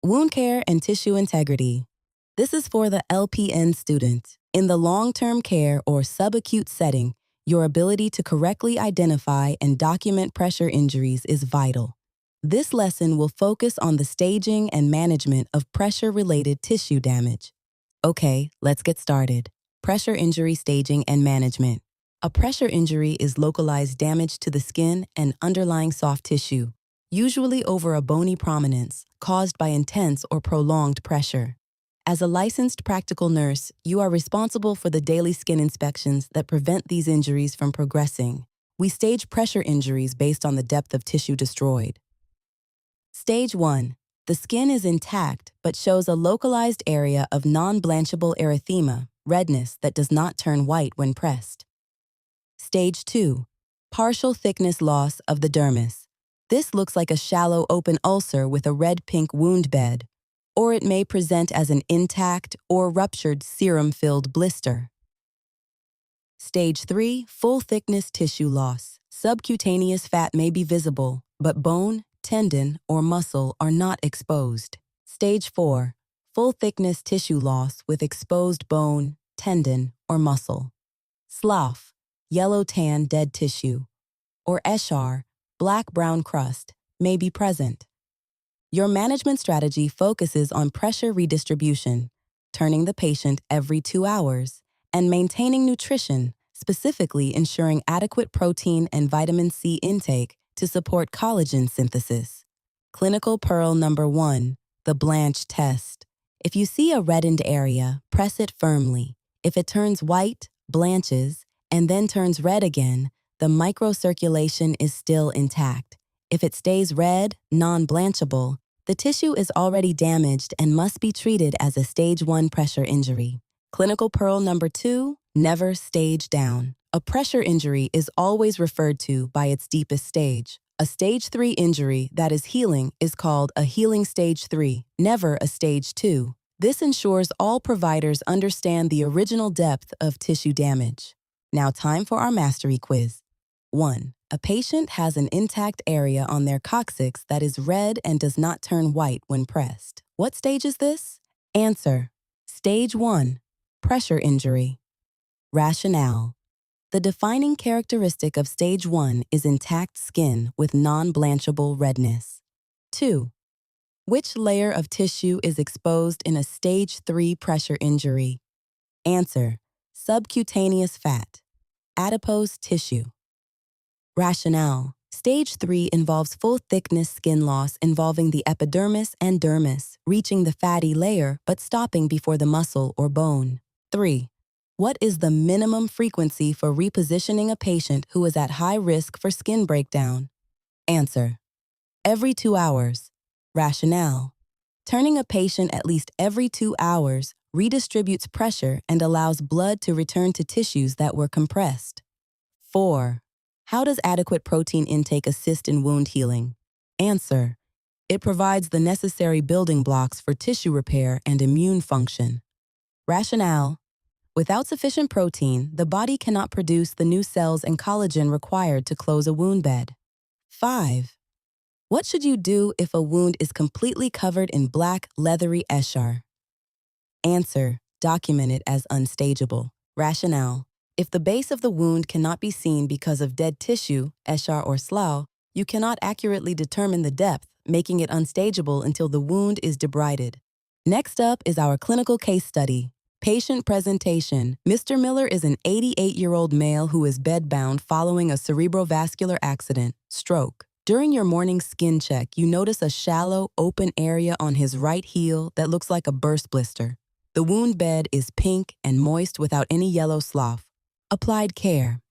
Wound care and tissue integrity. This is for the LPN student. In the long-term care or sub-acute setting, your ability to correctly identify and document pressure injuries is vital. This lesson will focus on the staging and management of pressure-related tissue damage. Okay, let's get started. Pressure injury staging and management. A pressure injury is localized damage to the skin and underlying soft tissue, usually over a bony prominence, caused by intense or prolonged pressure. As a licensed practical nurse, you are responsible for the daily skin inspections that prevent these injuries from progressing. We stage pressure injuries based on the depth of tissue destroyed. Stage 1. The skin is intact but shows a localized area of non-blanchable erythema, redness that does not turn white when pressed. Stage 2. Partial thickness loss of the dermis. This looks like a shallow open ulcer with a red-pink wound bed, or it may present as an intact or ruptured serum-filled blister. Stage 3. Full-thickness tissue loss. Subcutaneous fat may be visible, but bone, tendon, or muscle are not exposed. Stage 4. Full-thickness tissue loss with exposed bone, tendon, or muscle. Slough, yellow-tan dead tissue, or eschar, black-brown crust, may be present. Your management strategy focuses on pressure redistribution, turning the patient every 2 hours, and maintaining nutrition, specifically ensuring adequate protein and vitamin C intake to support collagen synthesis. Clinical Pearl number 1, the blanch test. If you see a reddened area, press it firmly. If it turns white, blanches, and then turns red again, the microcirculation is still intact. If it stays red, non-blanchable, the tissue is already damaged and must be treated as a stage 1 pressure injury. Clinical Pearl number 2, never stage down. A pressure injury is always referred to by its deepest stage. A stage 3 injury that is healing is called a healing stage 3, never a stage 2. This ensures all providers understand the original depth of tissue damage. Now time for our mastery quiz. 1. A patient has an intact area on their coccyx that is red and does not turn white when pressed. What stage is this? Answer: Stage 1, pressure injury. Rationale: the defining characteristic of stage 1 is intact skin with non-blanchable redness. 2. Which layer of tissue is exposed in a stage 3 pressure injury? Answer: subcutaneous fat, adipose tissue. Rationale: stage 3 involves full-thickness skin loss involving the epidermis and dermis, reaching the fatty layer but stopping before the muscle or bone. 3. What is the minimum frequency for repositioning a patient who is at high risk for skin breakdown? Answer: every 2 hours. Rationale: turning a patient at least every 2 hours redistributes pressure and allows blood to return to tissues that were compressed. 4. How does adequate protein intake assist in wound healing? Answer: it provides the necessary building blocks for tissue repair and immune function. Rationale: without sufficient protein, the body cannot produce the new cells and collagen required to close a wound bed. 5. What should you do if a wound is completely covered in black, leathery eschar? Answer: document it as unstageable. Rationale: if the base of the wound cannot be seen because of dead tissue, eschar or slough, you cannot accurately determine the depth, making it unstageable until the wound is debrided. Next up is our clinical case study. Patient presentation. Mr. Miller is an 88-year-old male who is bedbound following a cerebrovascular accident, stroke. During your morning skin check, you notice a shallow, open area on his right heel that looks like a burst blister. The wound bed is pink and moist without any yellow slough. Applied care.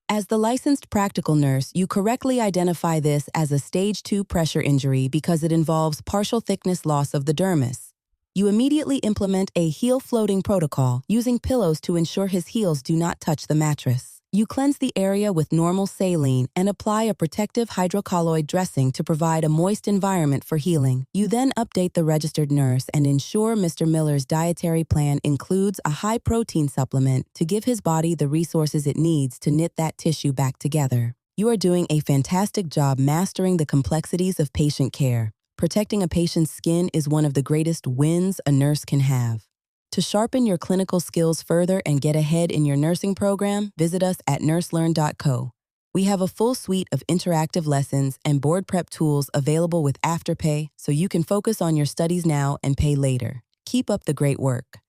As the licensed practical nurse, you correctly identify this as a stage 2 pressure injury because it involves partial thickness loss of the dermis. You immediately implement a heel floating protocol using pillows to ensure his heels do not touch the mattress. You cleanse the area with normal saline and apply a protective hydrocolloid dressing to provide a moist environment for healing. You then update the registered nurse and ensure Mr. Miller's dietary plan includes a high-protein supplement to give his body the resources it needs to knit that tissue back together. You are doing a fantastic job mastering the complexities of patient care. Protecting a patient's skin is one of the greatest wins a nurse can have. To sharpen your clinical skills further and get ahead in your nursing program, visit us at nurselearn.co. We have a full suite of interactive lessons and board prep tools available with Afterpay, so you can focus on your studies now and pay later. Keep up the great work.